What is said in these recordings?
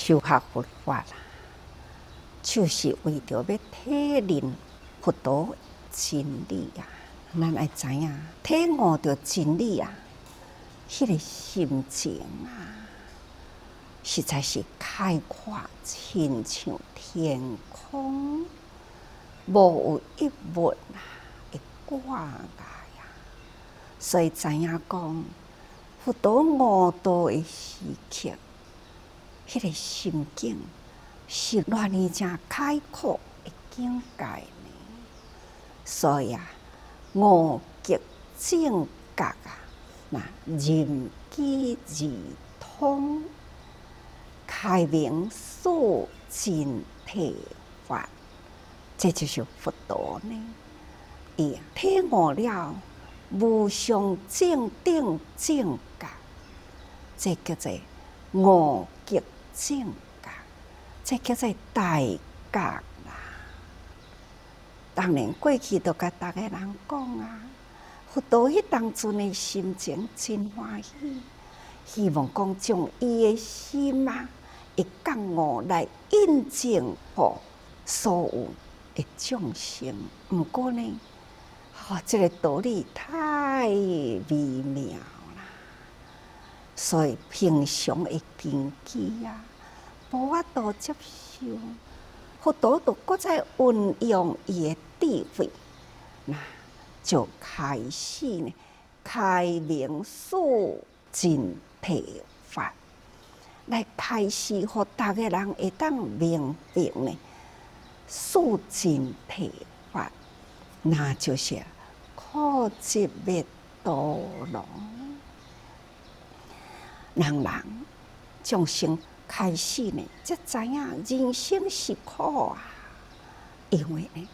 修学佛法啦，就是为着要体认佛陀真理啊。咱爱知影，体悟着真理啊，迄个心情啊，实在是开阔，亲像天空，无有一物啊会挂碍啊。所以知影讲，佛陀悟道的时刻，迄个心境是偌呢正开阔的境界呢。所以啊，悟极正觉啊，那任机而通，开明速尽体法，这就是佛陀呢。伊体悟了无上正等正觉，这叫做悟极正觉，这叫做大觉啦。当然，过去都甲大家人讲啊，佛陀迄当阵的心情真欢喜，希望讲将伊的心啊，会觉悟来印证互所有的众生。毋过呢，这个道理太微妙啦，所以平常的根基啊，无法度接受。佛陀就搁再运用伊的智慧，那就开始呢，开明速尽体法，来开始互大家人会当明白呢，速尽体法，那就是苦集灭道咯。人众生开始呢，才知影人生是苦啊，因为呢，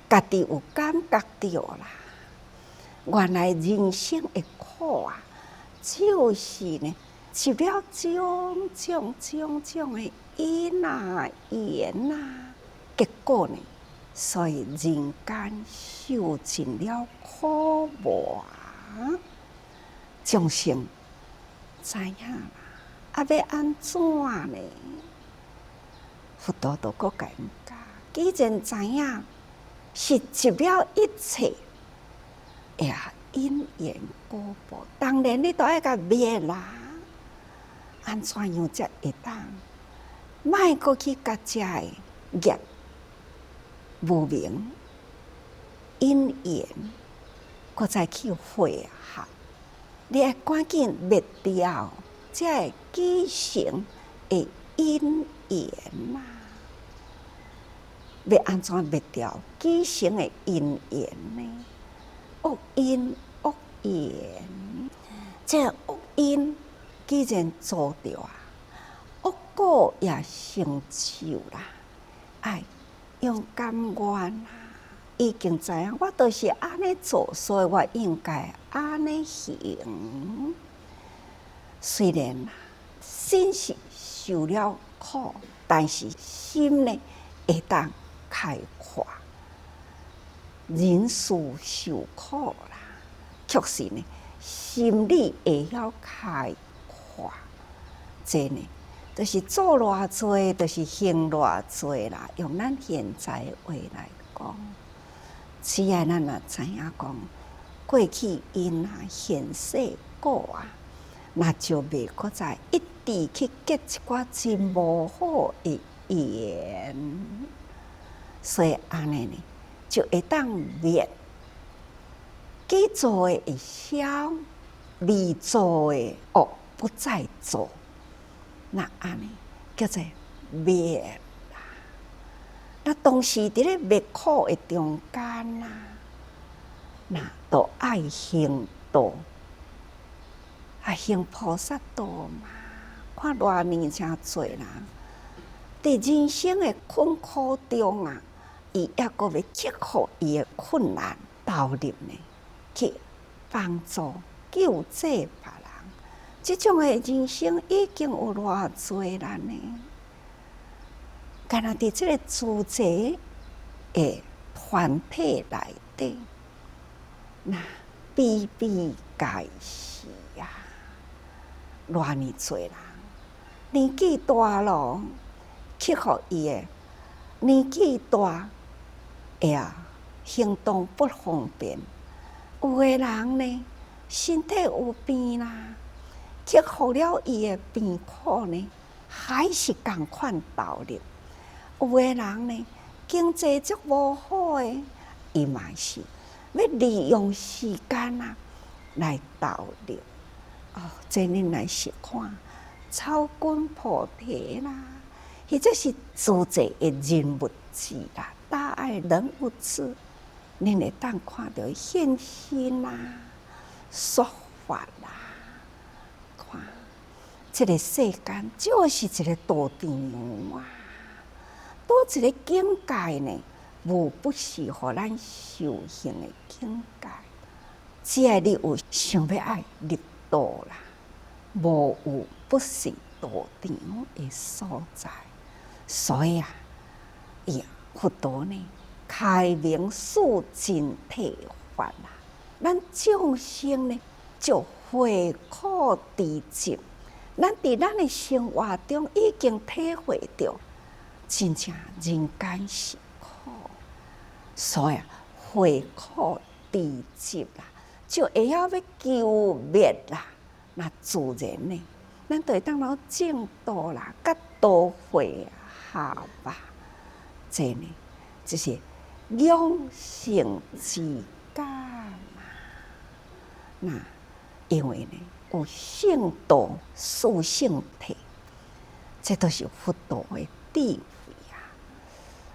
家己有感觉到啦，原来人生的苦啊，就是呢，受了种种的因啊缘啊，结果呢，所以人间受尽了苦磨啊，众生知影啦。要安怎呢？佛陀都搁甲因教，既然知影是集了一切，因缘果报，当然你都爱甲灭啦。安怎样才会当？莫搁去甲遮的业无明因缘，搁再去会合，你爱赶紧灭掉。才会继承的因缘嘛，要安怎灭掉继承的因缘呢？恶因恶缘，这恶因既然做着啊，恶果也成就啦。爱用甘愿啦，已经知影我都是安尼做，所以我应该安尼行。虽然身是受了苦，但是心呢会当开阔。人事受苦啦，却是呢心里会晓开阔。这呢，就是做偌济，就是行偌济啦。用咱现在的话来讲，只要咱也知影讲，过去因啊，现世果啊。那就袂搁再一直去结一寡真无好的缘，所以安尼呢，就会当灭既做的会消，未做的不再做。那安尼叫做灭啦。那同时伫咧灭苦的中间啊，那都爱行道。行菩萨道嘛，看偌年真侪人，伫人生的困苦中啊，伊抑阁要克服伊的困难，投入呢去帮助救济别人。即种的人生已经有偌侪人呢，干那伫即个自济的团体内底，那比比皆是啊。偌尼侪人，年纪大咯，克服伊诶年纪大，行动不方便。有诶人呢，身体有病啦，克服了伊诶病苦呢，还是共款投入。有诶人呢，经济足无好诶，伊嘛是要利用时间来投入。这恁来实看草根菩提啦，或者是自济诶人物志啦，大爱人物志，恁会当看到现身啦、说法啦，看这个世间就是一个道场啊，多一个境界呢，无不是互咱修行诶境界。只要你有想要爱入道啦，无有不是道场诶所在。所以佛陀呢，开明示真谛法啦，咱众生呢，就回苦知集。咱伫咱诶生活中已经体会到，真正人间是苦，所以回苦知集啦。就会晓要救灭啦，那自然呢，咱就会当到正道啦，甲道会合吧。这呢，就是养性之感嘛。那因为呢，有圣道授圣体，这都是佛道的智慧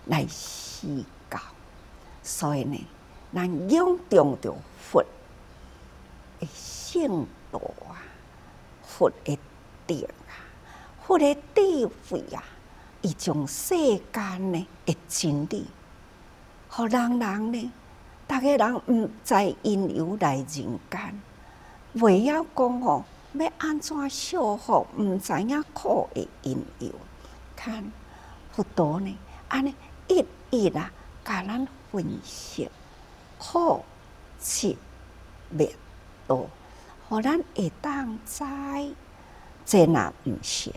来施教。所以呢，咱仰仗着佛圣道佛的德佛的智慧伊将世间呢的真理，互人呢，逐个人毋知因由来人间，袂晓讲要安怎修复，毋知影苦的因由。看佛陀呢，安尼一一甲咱分析苦集灭道，互咱会当知，这若毋是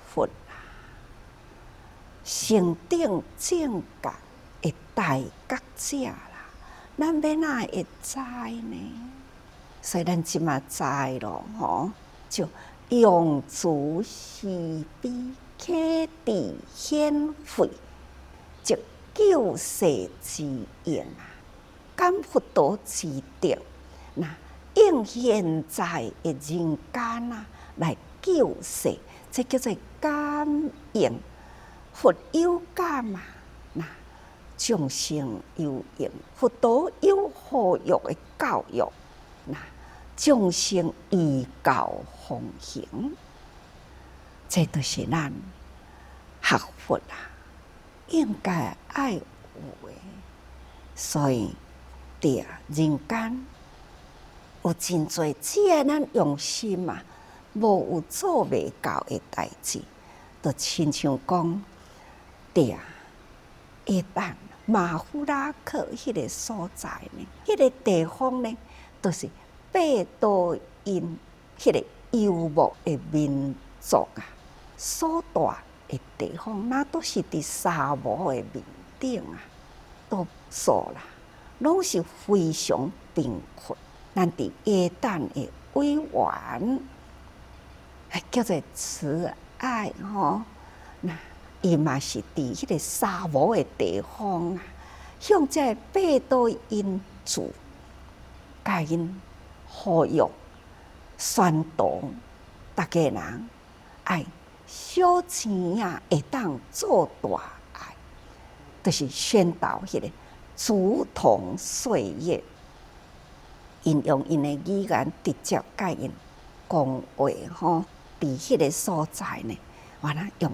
佛成定正觉的大觉者啦，咱要哪会知呢？所以咱即马知咯，就用足施悲，启智显慧，即救世之用感佛陀之德，那用现在的人间来救世，这叫做感应。佛有感那众生有应。佛陀有护育的教育，那众生依教奉行。这都是咱学佛应该爱有的。所以伫人间有真侪，只要咱用心无有做袂到的代志，就亲像讲，会当马夫拉克迄个所在呢，迄个地方呢，都是贝多因迄个游牧的民族所住的地方，那都是伫沙漠的面顶都所啦，拢是非常贫困。咱伫耶诞的委员，叫做慈爱那伊嘛是伫迄个沙漠的地方向这贝多因族，甲因呼吁、宣导，逐个人爱小钱会当做大爱，就是宣导迄个竹筒岁月，因用因的语言直接甲因讲话伫迄个所在呢，完了用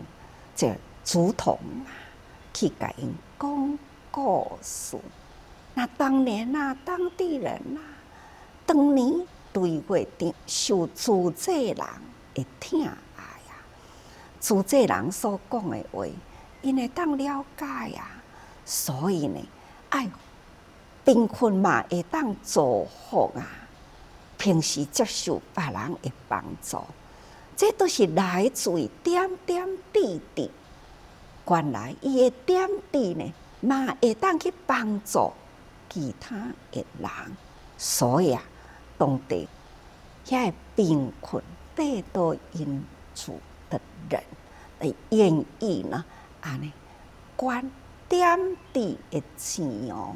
这竹筒去甲因讲故事。那当年当地人当年对月顶受自济人的疼爱自济人所讲的话，因会当了解所以呢，爱贫困嘛会当造福平时接受别人的帮助，这都是来自于点点滴滴。原来伊的点滴呢，嘛会当去帮助其他的人，所以当地遐贫困得到因住的人，会愿意呢，安尼捐点滴的钱哦。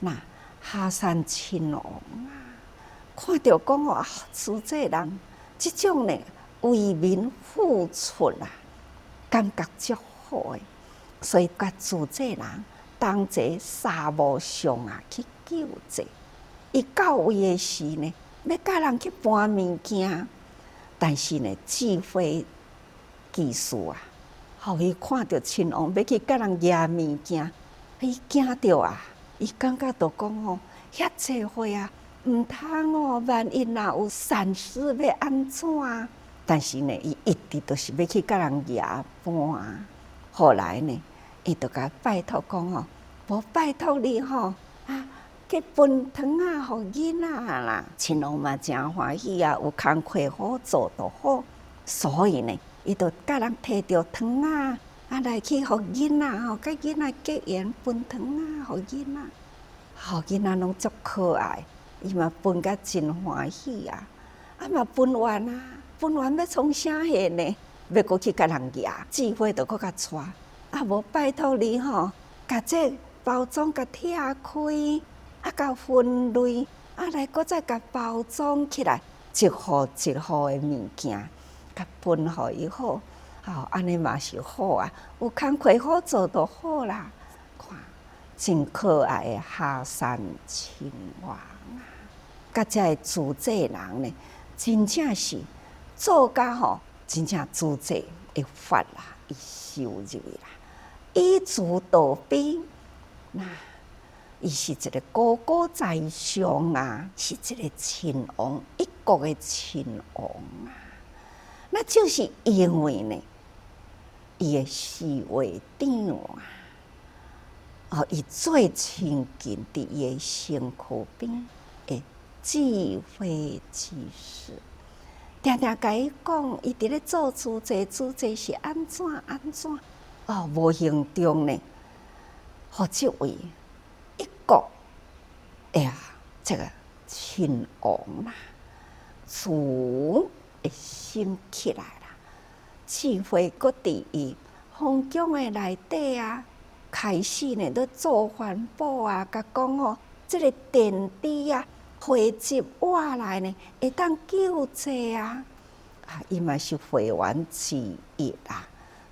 那下山亲王看到讲哦，慈济人即种呢为民付出感觉足好诶，所以甲慈济人同齐沙漠上去救济。伊到位诶时呢，要甲人去搬物件，但是呢，智慧技术互伊看到亲王要去甲人拿物件，伊惊着伊感觉到讲哦，遐济货毋通哦，万一若有闪失要安怎？但是呢，伊一直都是要去甲人拿搬。后来呢，伊就甲拜托讲哦，无拜托你去分汤互囡仔啦。亲王嘛真欢喜有工课好做就好，所以呢，伊就甲人摕着汤来去互囡仔甲囡仔结缘分汤互囡仔，互囡仔拢足可爱，伊嘛分甲真欢喜嘛分完分完要创啥货呢？要过去甲人拿，智慧就搁甲带，无拜托你甲这包装甲拆开，甲分类，来搁再甲包装起来，一户一户的物件，甲分互伊好，安尼嘛是好有工课好做就好啦。看，真可爱的下山亲王甲这慈济人呢，真正是做甲真正慈济的法伊收入啦，以慈导悲。那伊是一个高高在上是一个亲王，一国的亲王那就是因为呢，伊的侍卫长伊最亲近伫伊的身躯边的智慧之士，常常甲伊讲，伊伫咧做慈济是安怎无形中呢，互即位一国这个亲王慈会心起来啦，智慧搁伫伊皇宫的内底开始呢，咧做环保甲讲这个电池汇集瓦来呢，会当救济伊嘛是会员之一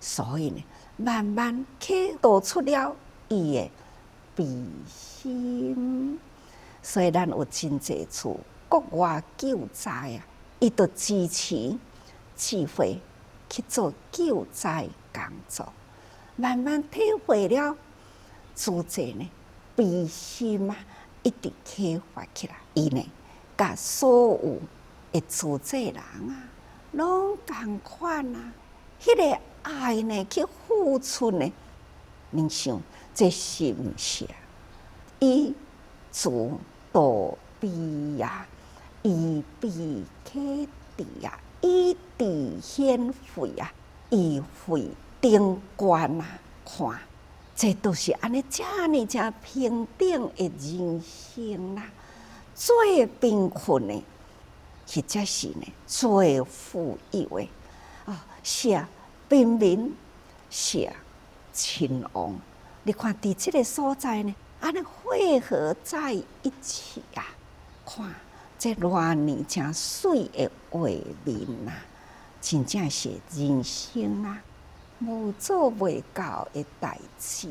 所以呢，慢慢启导出了伊的悲心。所以咱有真济处国外救灾伊就支持智慧去做救灾工作，慢慢体会了慈济呢悲心一直启发起来。伊呢，甲所有的慈济人拢同款迄个爱呢去付出呢，恁想这是毋是以慈导悲以悲启智以智显慧以慧顶观看，这都是安尼遮尔正平等的人生最贫困的，或者是呢最富有的是平民，是亲王。你看伫这个所在呢，安尼汇合在一起看这偌尼正水的画面真正是人生无做袂到的代志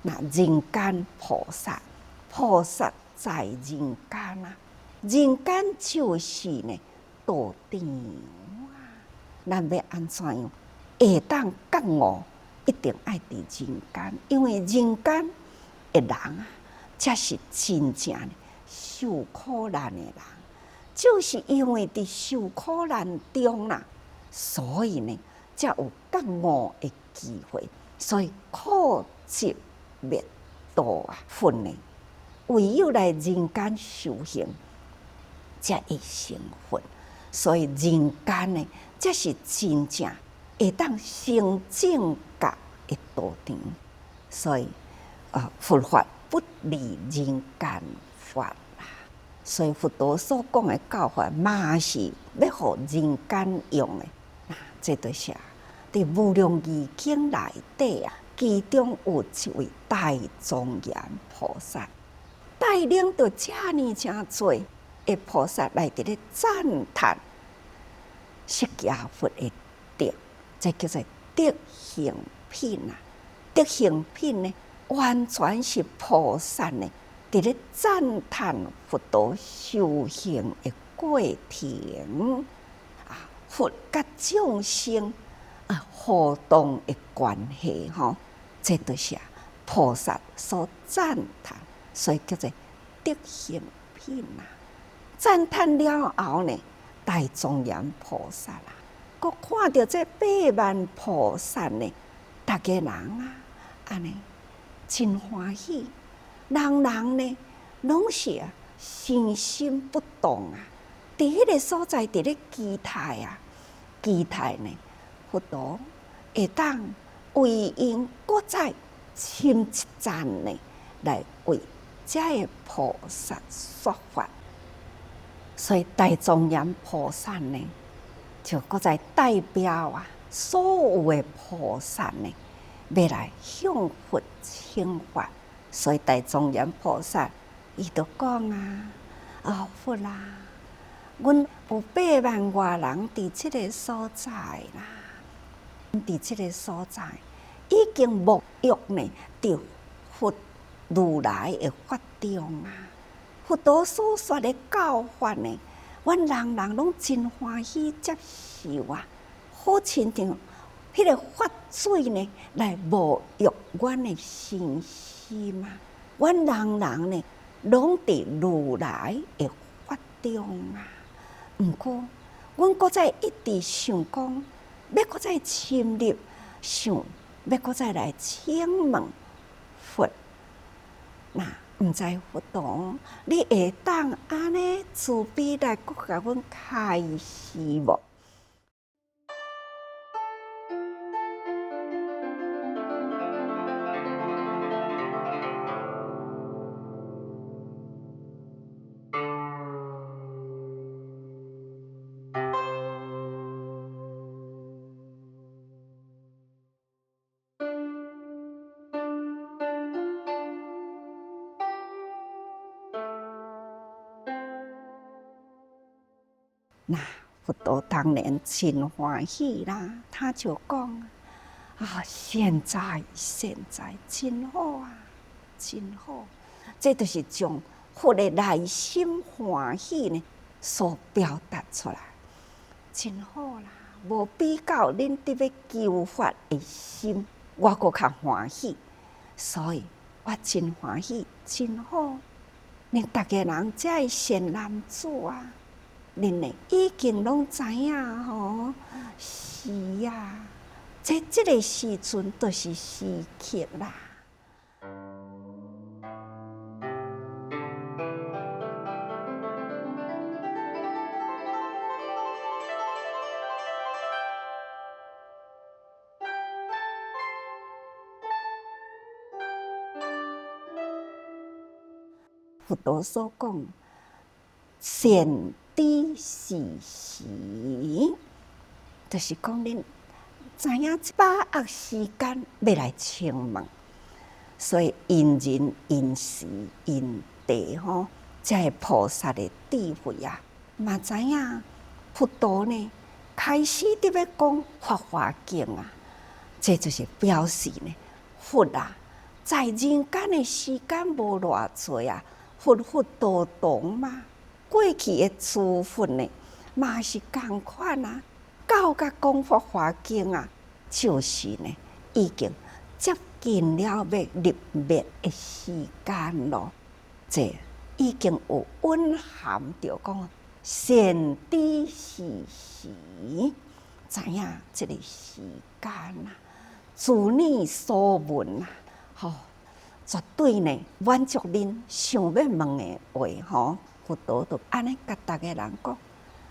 那人间菩萨，菩萨在人间人间就是呢道场咱要安怎样会当觉悟，一定爱伫人间，因为人间的人才是真正受苦难的人，就是因为伫受苦难中所以呢才有觉悟的机会，所以苦集灭道分呢，唯有来人间修行才会成佛。所以人间呢，才是真正会当成正觉的道场。所以佛法不离人间法啦。所以佛陀所讲的教法，嘛是要互人间用的。这就是伫《无量义经》内底啊，其中有一位大庄严菩萨，带领着遮尔真多的菩萨来伫咧赞叹释迦佛的德，这叫做德行品啊。德行品呢，完全是菩萨呢伫咧赞叹佛陀修行的过程啊，佛甲众生互动的关系吼，这就是菩萨所赞叹，所以叫做德行品啊。赞叹了后呢，大庄严菩萨啦，佮看到这8万菩萨呢，大家人啊，安尼真欢喜，人人呢拢是信心不动啊，伫迄个所在，伫咧期待啊，期待呢。佛陀会当为因搁再深一赞呢，来为这个菩萨说法。所以大庄严菩萨呢，就搁再代表啊，所有的菩萨呢，要来向佛请法。所以大庄严菩萨伊就讲啊，佛啊，阮有8万外人伫即个所在啦。伫即个所在，已经沐浴呢，着佛如来的法中啊。佛陀所说的教法呢，阮人人拢真欢喜接受啊。好亲像迄个法水呢，来沐浴阮的身心啊。阮人人呢，拢伫如来的法中啊。毋过，阮搁再一直想讲。要搁再深入想，要搁再来请问佛，那毋知佛陀，你会当安尼慈悲来搁甲阮开示无？那佛陀当然真欢喜啦，他就讲现在真好啊，真好！这就是将佛的内心欢喜呢所表达出来，真好啦！无比较恁伫要求法的心，我阁较欢喜，所以我真欢喜，真好！恁大家人才会善男子啊！恁呢已经拢知影吼，是啊，这个时阵就是时刻啦。佛陀所讲，善知是时，就是讲恁知影把握时间要来请问，所以因人因时因地吼，这是菩萨的智慧啊！嘛知影佛陀呢开始伫要讲《法华经》啊，这就是表示呢，佛啊，在人间的时间无偌济啊。佛道同嘛，过去的诸佛呢，嘛是同款啊。到甲讲《法华经》啊，就是呢，已经接近了要入灭的时间咯。这已经有蕴含着讲善知是时，知影这个时间啊，自你所闻啊，吼。绝对呢，满足恁想要问的话吼，佛陀就安尼甲大家人讲，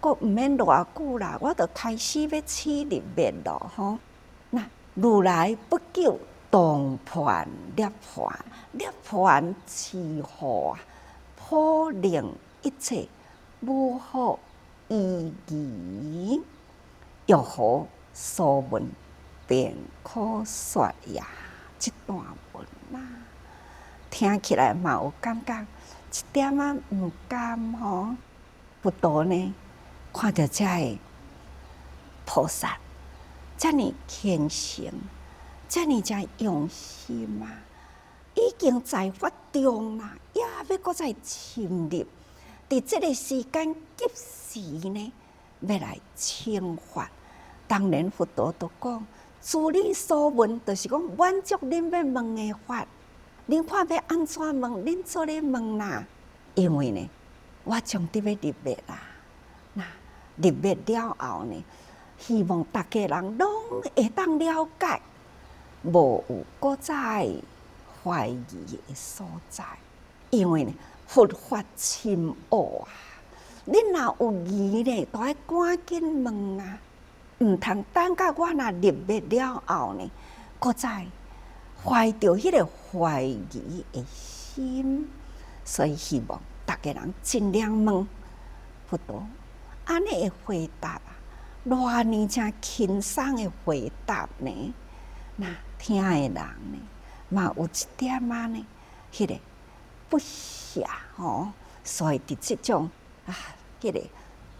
阁毋免偌久啦，我著开始要起日灭咯吼。那如来不久动盘涅盘，涅盘持护啊，普令一切无好意义，又何所闻便可说也。这段文啊，听起来嘛有感觉，一点仔毋甘吼。佛陀呢，看到这个菩萨，这么虔诚，这么用心啊，已经在法中啦，也要搁再深入，伫这个时间及时呢，要来请法。当然，佛陀都讲，自你所闻，就是讲满足恁要问的法。恁看要安怎问，恁做咧问啦。因为呢，我将伫要入灭啦。那入灭了后呢，希望大家人拢会当了解，无有搁再怀疑的所在。因为呢，佛法深奥啊，恁若有疑呢，都爱赶紧问啊，毋通等到我若入灭了后呢，搁再怀着迄个怀疑的心。所以希望大家人尽量问佛陀。安尼的回答啊，偌呢真轻松的回答呢，那听的人呢，嘛有一点仔呢，迄个不舍吼，所以伫即种迄个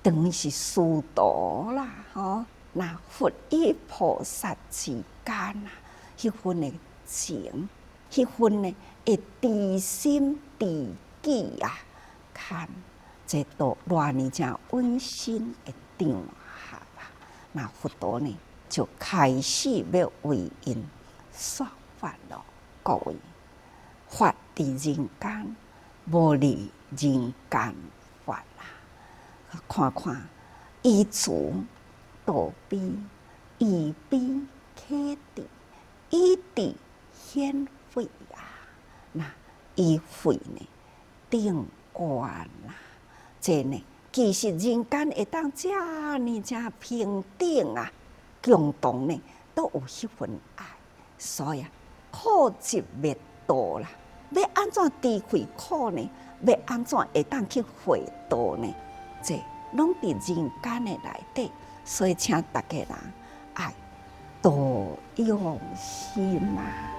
等于是师徒啦吼，那佛与菩萨之间啊，迄份的情，迄份呢会知心知己啊，看。这都偌呢真温馨的场合啊！那佛陀呢就开始要为因说法咯。各位，法伫人间，无离人间法啦。看看依慈道悲，以悲启智，以智显慧啊！那以慧呢定观啦。这呢，其实人间会当这呢，真平等啊，共同呢都有迄份爱，所以苦集灭道啦。要安怎智慧苦呢？要安怎会当去会道呢？这拢伫人间的内底，所以请大家人爱多用心啊。